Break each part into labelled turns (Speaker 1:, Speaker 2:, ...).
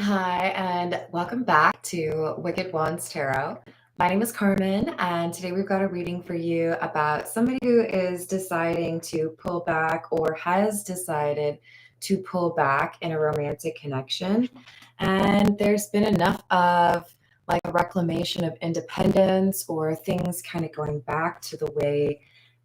Speaker 1: Hi, and welcome back to Wicked Wands Tarot. My name is Carmen, and today we've got a reading for you about somebody who is deciding to pull back or has decided to pull back in a romantic connection. And there's been enough of like a reclamation of independence or things kind of going back to the way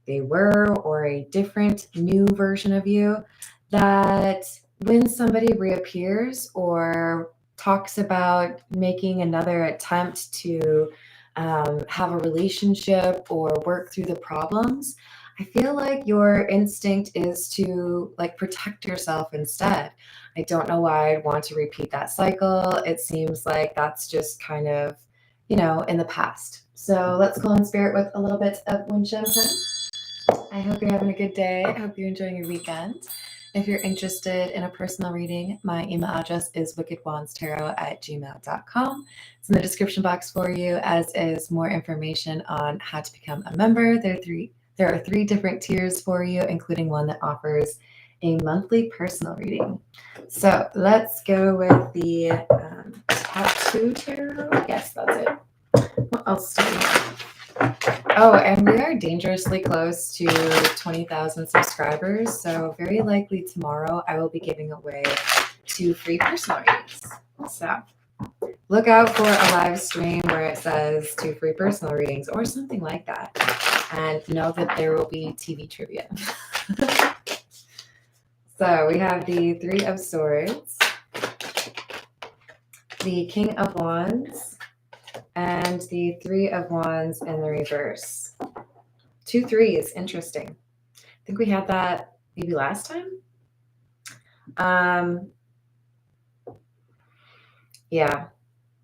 Speaker 1: they were or a different new version of you that when somebody reappears or talks about making another attempt to have a relationship or work through the problems, I feel like your instinct is to like protect yourself instead. I don't know why I'd want to repeat that cycle. It seems like that's just kind of, in the past. So let's call in spirit with a little bit of Winshamton. I hope you're having a good day. I hope you're enjoying your weekend. If you're interested in a personal reading, my email address is wickedwandstarot@gmail.com. It's in the description box for you, as is more information on how to become a member. There are three different tiers for you, including one that offers a monthly personal reading. So let's go with the tattoo tarot. Yes, that's it. What else do we have? Oh, and we are dangerously close to 20,000 subscribers. So very likely tomorrow I will be giving away 2 free personal readings. So look out for a live stream where it says 2 free personal readings or something like that. And know that there will be TV trivia. So we have the Three of Swords, the King of Wands, and the Three of Wands in the reverse. 2 threes, interesting. I think we had that maybe last time. Yeah.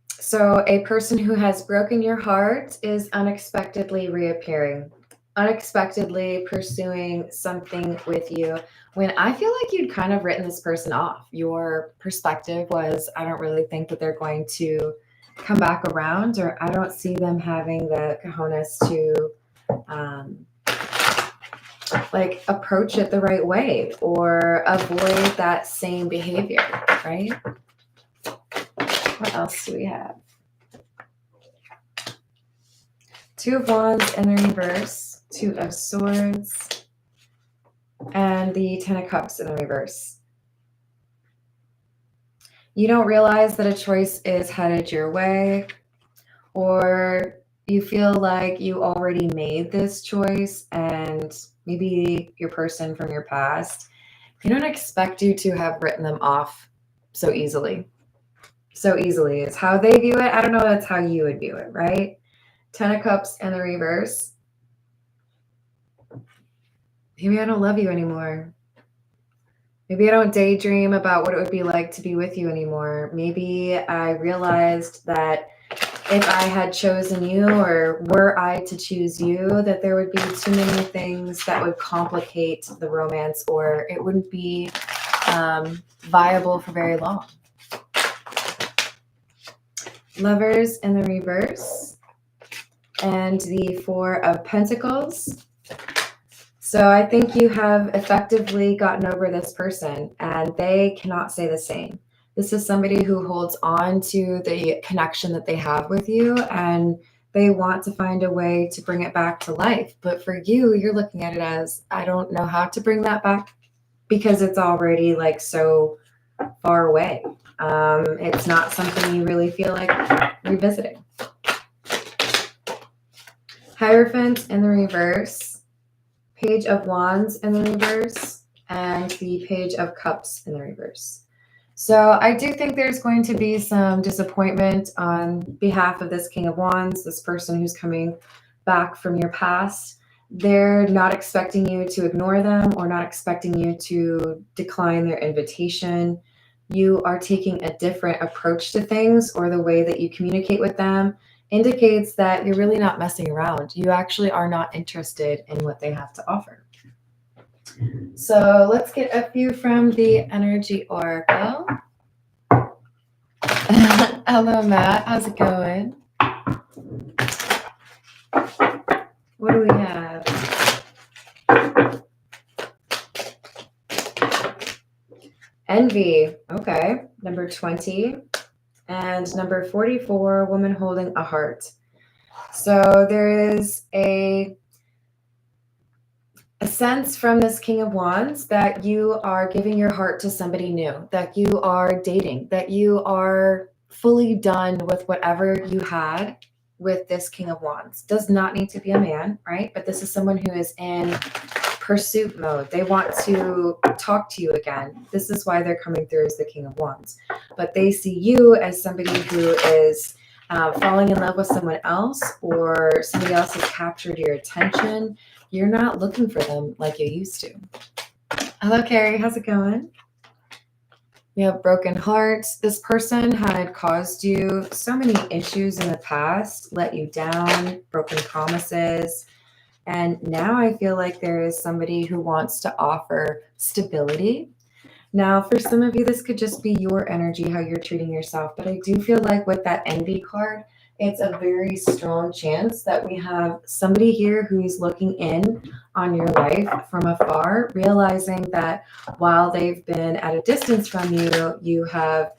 Speaker 1: So a person who has broken your heart is unexpectedly reappearing, unexpectedly pursuing something with you when I feel like you'd kind of written this person off. Your perspective was, I don't really think that they're going to come back around, or I don't see them having the cojones to like approach it the right way or avoid that same behavior, right? What else do we have? Two of Wands in the reverse, Two of Swords, and the Ten of Cups in the reverse. You don't realize that a choice is headed your way, or you feel like you already made this choice, and maybe your person from your past, they don't expect you to have written them off so easily. So easily. It's how they view it. I don't know, that's how you would view it, right? Ten of Cups in the reverse. Maybe I don't love you anymore. Maybe I don't daydream about what it would be like to be with you anymore. Maybe I realized that if I had chosen you, or were I to choose you, that there would be too many things that would complicate the romance, or it wouldn't be viable for very long. Lovers in the reverse, and the Four of Pentacles. So I think you have effectively gotten over this person, and they cannot say the same. This is somebody who holds on to the connection that they have with you, and they want to find a way to bring it back to life. But for you, you're looking at it as, I don't know how to bring that back because it's already like so far away. It's not something you really feel like revisiting. Hierophant in the reverse, Page of Wands in the reverse, and the Page of Cups in the reverse. So I do think there's going to be some disappointment on behalf of this King of Wands, this person who's coming back from your past. They're not expecting you to ignore them or not expecting you to decline their invitation. You are taking a different approach to things, or the way that you communicate with them indicates that you're really not messing around. You actually are not interested in what they have to offer. So let's get a few from the Energy Oracle. Hello, Matt. How's it going? What do we have? Envy. Okay. Number 20. And number 44, woman holding a heart. So there is a sense from this King of Wands that you are giving your heart to somebody new, that you are dating, that you are fully done with whatever you had with this King of Wands. Does not need to be a man, right? But this is someone who is in pursuit mode. They want to talk to you again. This is why they're coming through as the King of Wands. But they see you as somebody who is falling in love with someone else, or somebody else has captured your attention. You're not looking for them like you used to. Hello, Carrie. How's it going? You have broken hearts. This person had caused you so many issues in the past, let you down, broken promises. And now I feel like there is somebody who wants to offer stability. Now, for some of you, this could just be your energy, how you're treating yourself. But I do feel like with that envy card, it's a very strong chance that we have somebody here who's looking in on your life from afar, realizing that while they've been at a distance from you, you have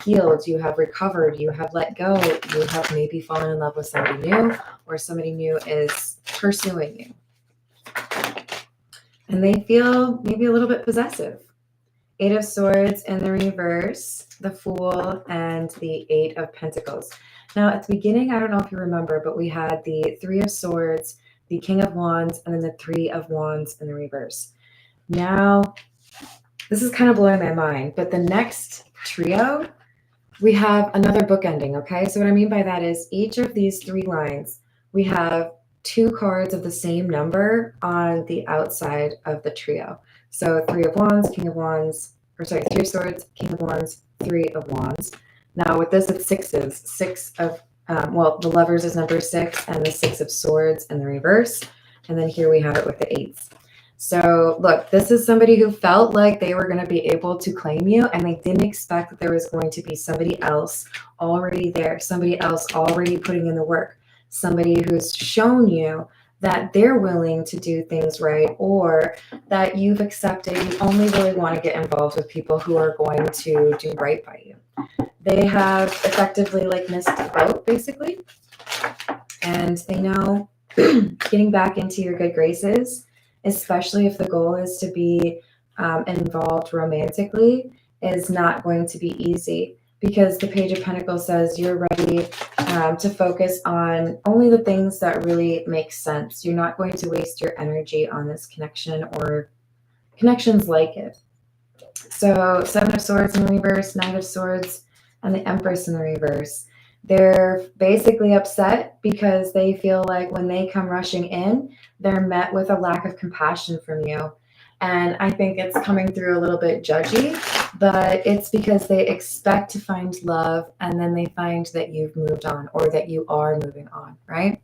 Speaker 1: healed, you have recovered, you have let go, you have maybe fallen in love with somebody new, or somebody new is pursuing you. And they feel maybe a little bit possessive. 8 of Swords in the reverse, the Fool, and the 8 of Pentacles. Now, at the beginning, I don't know if you remember, but we had the 3 of Swords, the King of Wands, and then the 3 of Wands in the reverse. Now, this is kind of blowing my mind, but the next trio, we have another book ending, okay? So what I mean by that is each of these 3 lines, we have 2 cards of the same number on the outside of the trio. So 3 of Wands, King of Wands, or sorry, 3 of Swords, King of Wands, 3 of Wands. Now with this, it's 6s. 6 of, well, the Lovers is number 6, and the 6 of Swords in the reverse. And then here we have it with the 8s. So look, this is somebody who felt like they were going to be able to claim you, and they didn't expect that there was going to be somebody else already there, somebody else already putting in the work, somebody who's shown you that they're willing to do things right, or that you've accepted you only really want to get involved with people who are going to do right by you. They have effectively like missed the boat, basically, and they know getting back into your good graces, especially if the goal is to be involved romantically, is not going to be easy, because the Page of Pentacles says you're ready to focus on only the things that really make sense. You're not going to waste your energy on this connection or connections like it. So 7 of Swords in the reverse, 9 of Swords, and the Empress in the reverse. They're basically upset because they feel like when they come rushing in, they're met with a lack of compassion from you. And I think it's coming through a little bit judgy, but it's because they expect to find love, and then they find that you've moved on, or that you are moving on, right?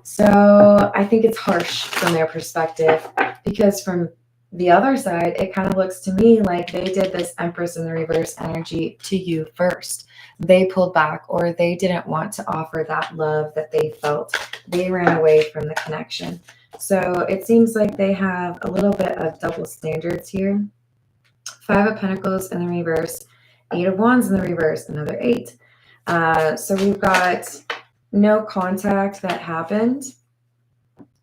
Speaker 1: So I think it's harsh from their perspective, because from the other side, it kind of looks to me like they did this Empress in the reverse energy to you first. They pulled back, or they didn't want to offer that love that they felt. They ran away from the connection. So it seems like they have a little bit of double standards here. 5 of Pentacles in the reverse, 8 of Wands in the reverse, another 8. So we've got no contact that happened,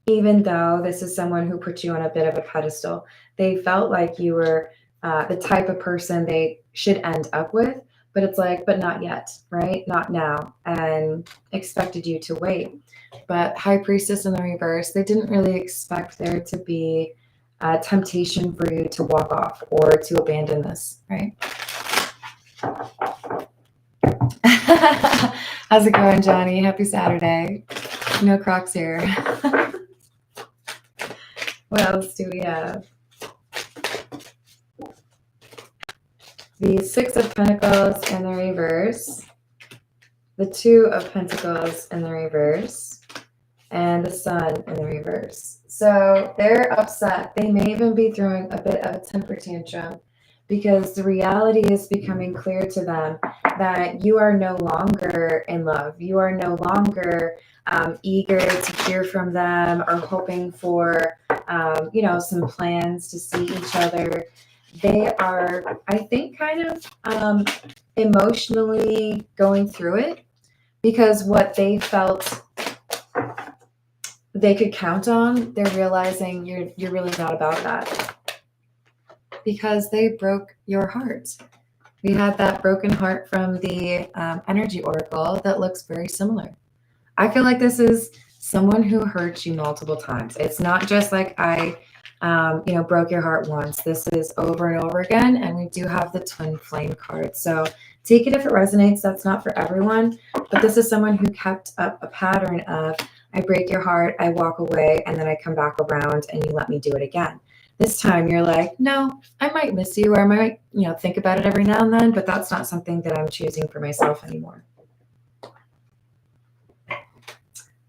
Speaker 1: even though this is someone who put you on a bit of a pedestal. They felt like you were the type of person they should end up with, but it's like, but not yet, right? Not now, and expected you to wait. But High Priestess in the reverse, they didn't really expect there to be a temptation for you to walk off or to abandon this, right? How's it going, Johnny? Happy Saturday. No Crocs here. What else do we have? The 6 of Pentacles in the reverse, the 2 of Pentacles in the reverse, and the Sun in the reverse. So they're upset. They may even be throwing a bit of a temper tantrum, because the reality is becoming clear to them that you are no longer in love. You are no longer eager to hear from them, or hoping for, some plans to see each other. They are, I think, kind of emotionally going through it, because what they felt they could count on, they're realizing you're really not about that, because they broke your heart. We had that broken heart from the energy oracle that looks very similar. I feel like this is someone who hurt you multiple times. It's not just like I broke your heart once. This is over and over again. And we do have the twin flame card. So take it if it resonates. That's not for everyone. But this is someone who kept up a pattern of, I break your heart, I walk away, and then I come back around and you let me do it again. This time you're like, no, I might miss you, or I might, think about it every now and then, but that's not something that I'm choosing for myself anymore.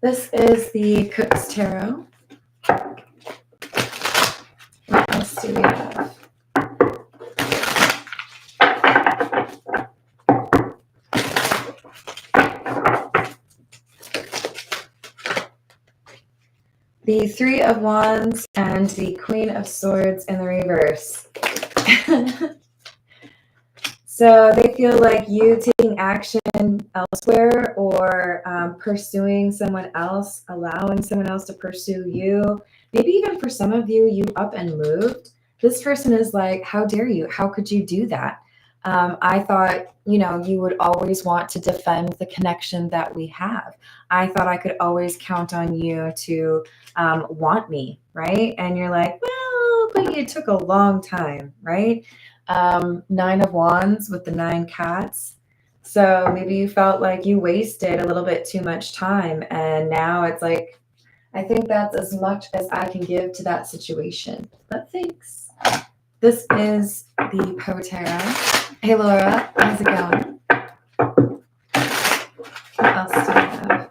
Speaker 1: This is the Cook's Tarot. What else do we have? The Three of Wands and the Queen of Swords in the reverse. So they feel like you taking action elsewhere, or pursuing someone else, allowing someone else to pursue you. Maybe even for some of you, you up and moved. This person is like, how dare you? How could you do that? I thought, you would always want to defend the connection that we have. I thought I could always count on you to want me, right? And you're like, well, but it took a long time, right? Nine of Wands with the 9 cats. So maybe you felt like you wasted a little bit too much time. And now it's like, I think that's as much as I can give to that situation. But thanks. This is the Poe Tarot. Hey, Laura, how's it going? What else do we have?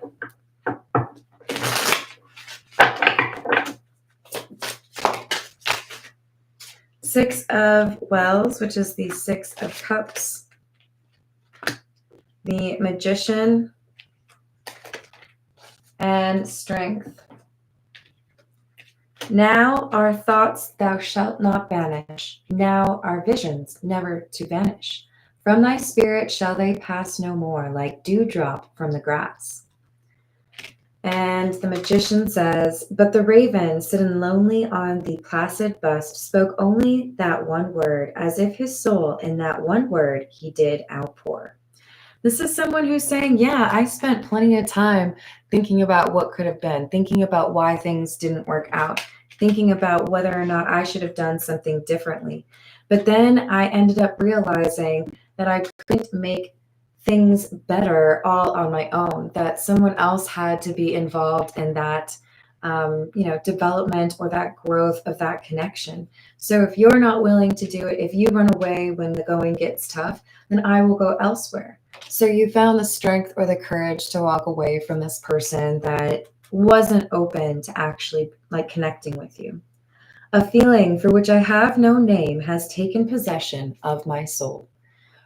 Speaker 1: Six of Wells, which is the 6 of Cups. The Magician. And Strength. Now our thoughts thou shalt not banish. Now our visions never to vanish. From thy spirit shall they pass no more, like dewdrop from the grass. And the Magician says, but the raven, sitting lonely on the placid bust, spoke only that one word, as if his soul in that one word he did outpour. This is someone who's saying, yeah, I spent plenty of time thinking about what could have been, thinking about why things didn't work out, thinking about whether or not I should have done something differently. But then I ended up realizing that I couldn't make things better all on my own, that someone else had to be involved in that development or that growth of that connection. So if you're not willing to do it, if you run away when the going gets tough, then I will go elsewhere. So you found the strength or the courage to walk away from this person that wasn't open to actually connecting with you. A feeling for which I have no name has taken possession of my soul.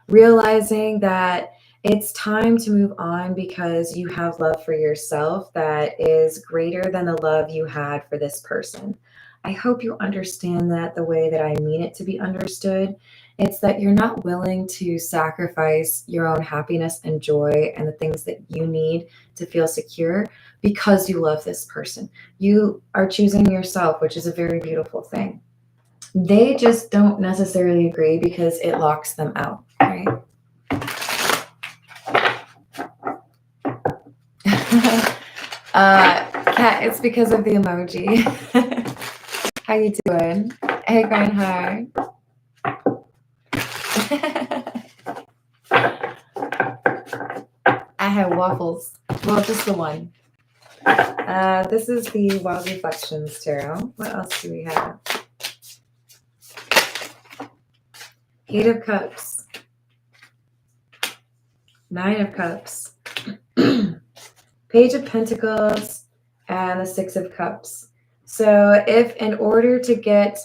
Speaker 1: Realizing that it's time to move on because you have love for yourself that is greater than the love you had for this person. I hope you understand that the way that I mean it to be understood. It's that you're not willing to sacrifice your own happiness and joy and the things that you need to feel secure because you love this person. You are choosing yourself, which is a very beautiful thing. They just don't necessarily agree because it locks them out, right? Kat, it's because of the emoji. How you doing? Hey, going hard. I had waffles. Well, just the one. This is the Wild Reflections Tarot. What else do we have? Eight of Cups. 9 of Cups. Page of Pentacles and the 6 of Cups. So if in order to get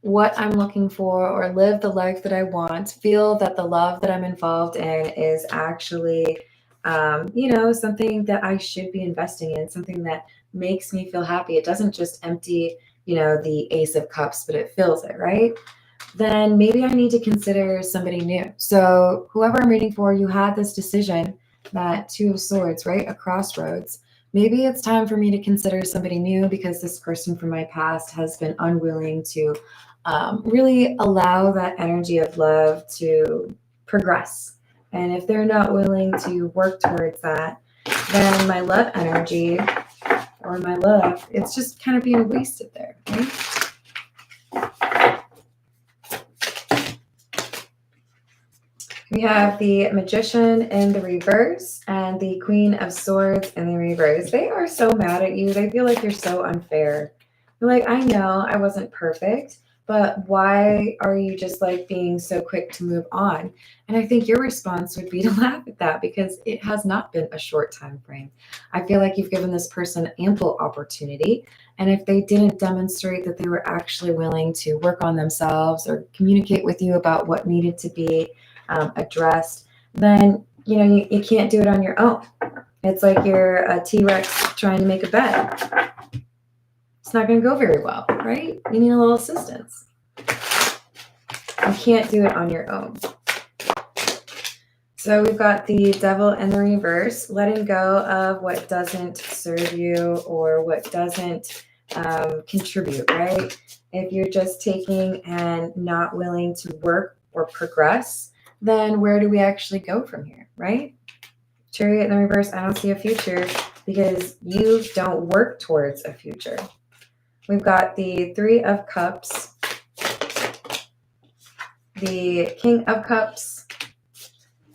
Speaker 1: what I'm looking for or live the life that I want, feel that the love that I'm involved in is actually, something that I should be investing in, something that makes me feel happy. It doesn't just empty, the Ace of Cups, but it fills it, right? then maybe I need to consider somebody new. So whoever I'm reading for, you had this decision, that Two of Swords, right? A crossroads. Maybe it's time for me to consider somebody new because this person from my past has been unwilling to really allow that energy of love to progress. And if they're not willing to work towards that, then my love energy or my love, it's just kind of being wasted there, right? We have the Magician in the reverse and the Queen of Swords in the reverse. They are so mad at you. They feel like you're so unfair. You're like, I know I wasn't perfect, but why are you just like being so quick to move on? And I think your response would be to laugh at that because it has not been a short time frame. I feel like you've given this person ample opportunity. And if they didn't demonstrate that they were actually willing to work on themselves or communicate with you about what needed to be addressed, then you can't do it on your own. It's like you're a T-Rex trying to make a bed. It's not going to go very well, right? You need a little assistance. You can't do it on your own. So we've got the Devil in the reverse, letting go of what doesn't serve you or what doesn't contribute, right? If you're just taking and not willing to work or progress, then where do we actually go from here, right? Chariot in the reverse, I don't see a future because you don't work towards a future. We've got the Three of Cups, the King of Cups,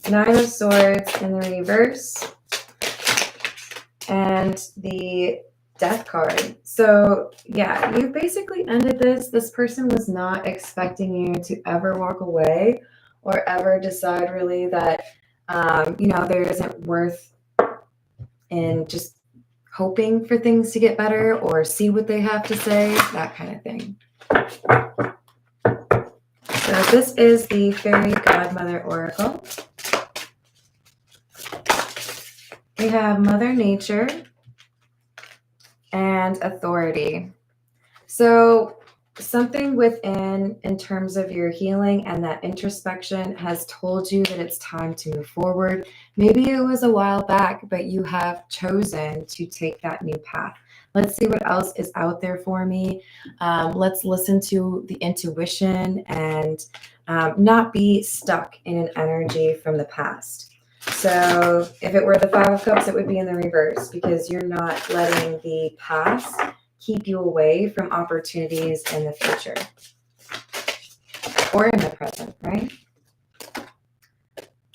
Speaker 1: Nine of Swords in the reverse, and the Death card. So yeah, you basically ended this. This person was not expecting you to ever walk away or ever decide really that, there isn't worth in just hoping for things to get better or see what they have to say, that kind of thing. So this is the Fairy Godmother Oracle. We have Mother Nature and Authority. So something within, in terms of your healing and that introspection, has told you that it's time to move forward. Maybe it was a while back, but you have chosen to take that new path. Let's see what else is out there for me. Let's listen to the intuition and not be stuck in an energy from the past. So if it were the Five of Cups, it would be in the reverse because you're not letting the past keep you away from opportunities in the future or in the present, right?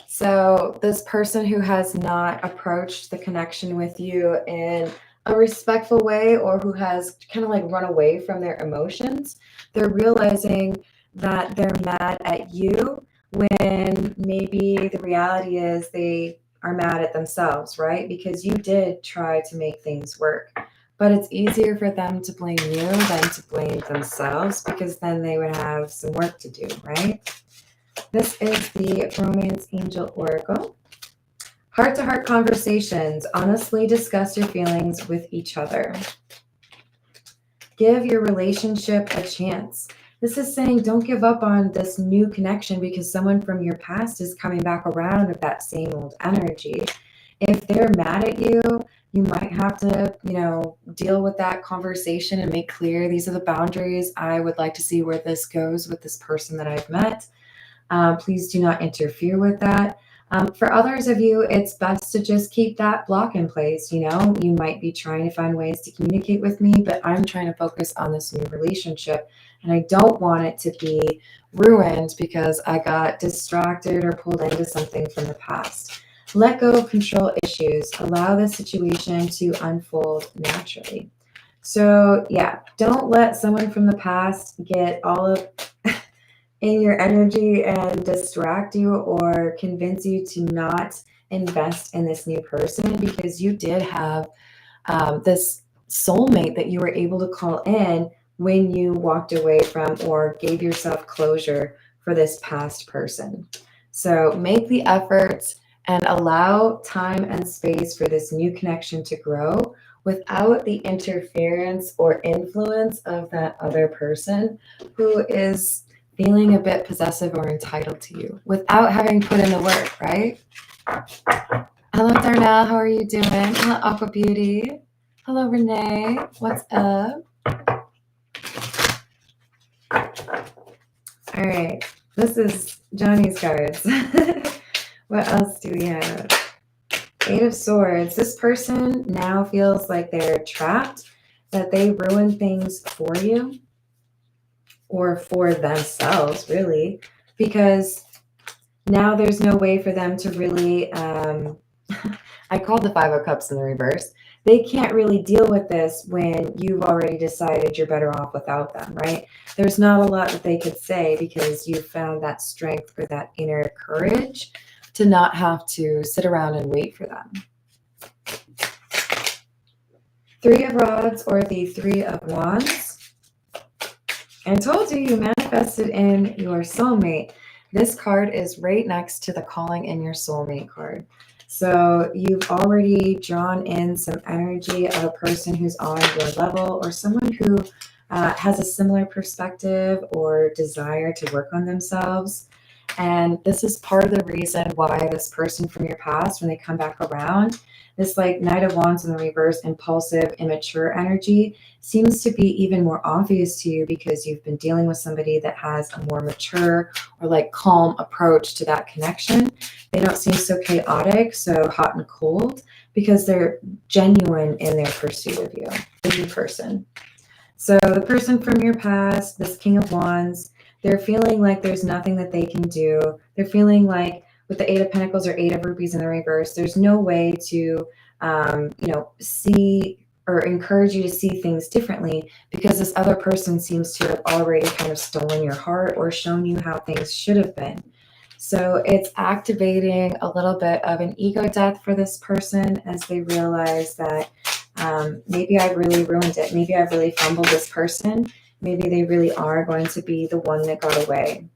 Speaker 1: So this person who has not approached the connection with you in a respectful way or who has kind of like run away from their emotions, they're realizing that they're mad at you when maybe the reality is they are mad at themselves, right? Because you did try to make things work. But it's easier for them to blame you than to blame themselves because then they would have some work to do, right? This is the Romance Angel Oracle. Heart-to-heart conversations. Honestly discuss your feelings with each other. Give your relationship a chance. This is saying don't give up on this new connection because someone from your past is coming back around with that same old energy. If they're mad at you, you might have to, deal with that conversation and make clear these are the boundaries. I would like to see where this goes with this person that I've met. Please do not interfere with that. For others of you, it's best to just keep that block in place. You might be trying to find ways to communicate with me, but I'm trying to focus on this new relationship. And I don't want it to be ruined because I got distracted or pulled into something from the past. Let go of control issues. Allow the situation to unfold naturally. So yeah, don't let someone from the past get all of in your energy and distract you or convince you to not invest in this new person because you did have this soulmate that you were able to call in when you walked away from or gave yourself closure for this past person. So make the efforts and allow time and space for this new connection to grow without the interference or influence of that other person who is feeling a bit possessive or entitled to you without having put in the work, right? Hello, Darnell. How are you doing? Hello, Aqua Beauty. Hello, Renee. What's up? All right. This is Johnny's cards. What else do we have? Eight of Swords. This person now feels like they're trapped, that they ruin things for you or for themselves, really, because now there's no way for them to really, I called the Five of Cups in the reverse. They can't really deal with this when you've already decided you're better off without them, right? There's not a lot that they could say because you found that strength or that inner courage to not have to sit around and wait for them. Three of Rods or the Three of Wands. I told you, you manifested in your soulmate. This card is right next to the Calling in Your Soulmate card. So you've already drawn in some energy of a person who's on your level or someone who has a similar perspective or desire to work on themselves. And this is part of the reason why this person from your past, when they come back around, this like Knight of Wands in the reverse, impulsive, immature energy seems to be even more obvious to you because you've been dealing with somebody that has a more mature or like calm approach to that connection. They don't seem so chaotic, so hot and cold, because they're genuine in their pursuit of you, the new person. So the person from your past, this King of Wands, they're feeling like there's nothing that they can do. They're feeling like with the Eight of Pentacles or Eight of Rupees in the reverse, there's no way to, see or encourage you to see things differently because this other person seems to have already kind of stolen your heart or shown you how things should have been. So it's activating a little bit of an ego death for this person as they realize that maybe I've really ruined it. Maybe I've really fumbled this person. Maybe they really are going to be the one that got away.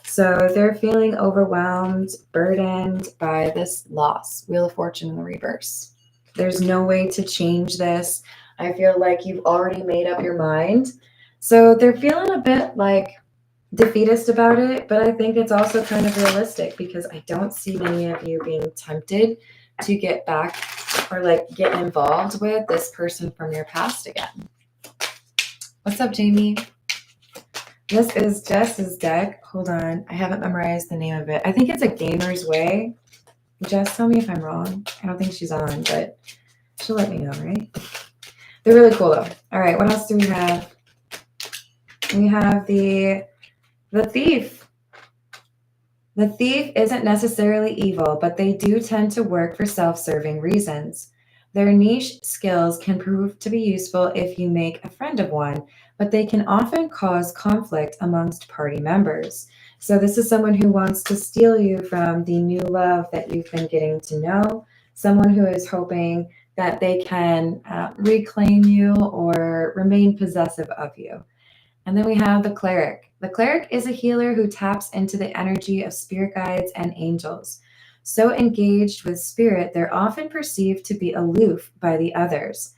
Speaker 1: So they're feeling overwhelmed, burdened by this loss. Wheel of Fortune in the reverse. There's no way to change this. I feel like you've already made up your mind. So they're feeling a bit like defeatist about it, but I think it's also kind of realistic because I don't see many of you being tempted to get back or like get involved with this person from your past again. What's up, Jamie? This is Jess's deck. Hold on. I haven't memorized the name of it. I think it's A Gamer's Way. Jess, tell me if I'm wrong. I don't think she's on, but she'll let me know, right? They're really cool, though. All right, what else do we have? We have the Thief. The Thief isn't necessarily evil, but they do tend to work for self-serving reasons. Their niche skills can prove to be useful if you make a friend of one, but they can often cause conflict amongst party members. So this is someone who wants to steal you from the new love that you've been getting to know, someone who is hoping that they can reclaim you or remain possessive of you. And then we have the Cleric. The Cleric is a healer who taps into the energy of spirit guides and angels. So engaged with spirit, they're often perceived to be aloof by the others.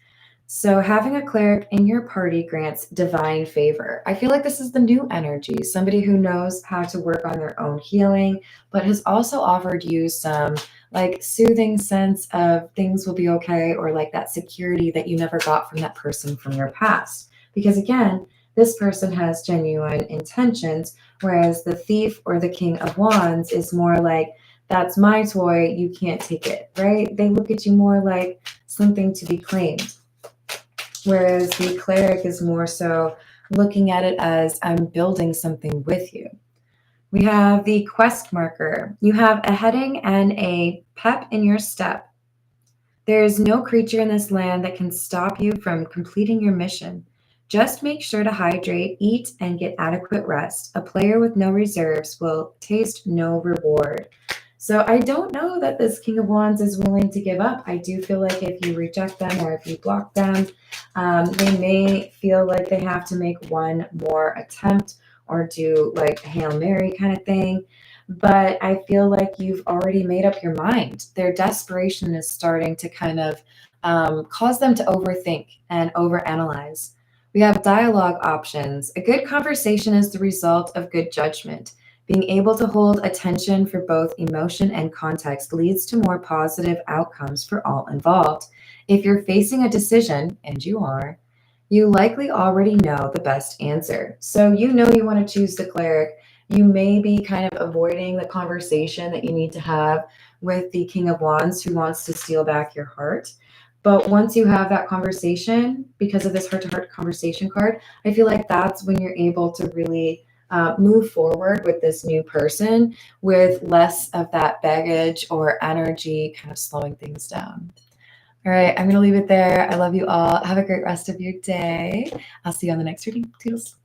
Speaker 1: So having a cleric in your party grants divine favor. I feel like this is the new energy, somebody who knows how to work on their own healing, but has also offered you some like soothing sense of things will be okay, or like that security that you never got from that person from your past. Because again, this person has genuine intentions, whereas the Thief or the King of Wands is more like, that's my toy, you can't take it, right? They look at you more like something to be claimed. Whereas the Cleric is more so looking at it as, I'm building something with you. We have the Quest marker. You have a heading and a pep in your step. There is no creature in this land that can stop you from completing your mission. Just make sure to hydrate, eat, and get adequate rest. A player with no reserves will taste no reward. So I don't know that this King of Wands is willing to give up. I do feel like if you reject them or if you block them, they may feel like they have to make one more attempt or do like a Hail Mary kind of thing. But I feel like you've already made up your mind. Their desperation is starting to kind of cause them to overthink and overanalyze. We have dialogue options. A good conversation is the result of good judgment. Being able to hold attention for both emotion and context leads to more positive outcomes for all involved. If you're facing a decision, and you are, you likely already know the best answer. So you know you want to choose the cleric. You may be kind of avoiding the conversation that you need to have with the King of Wands who wants to steal back your heart. But once you have that conversation, because of this heart to heart conversation card, I feel like that's when you're able to really move forward with this new person with less of that baggage or energy kind of slowing things down. All right, I'm going to leave it there. I love you all. Have a great rest of your day. I'll see you on the next reading. Toodles.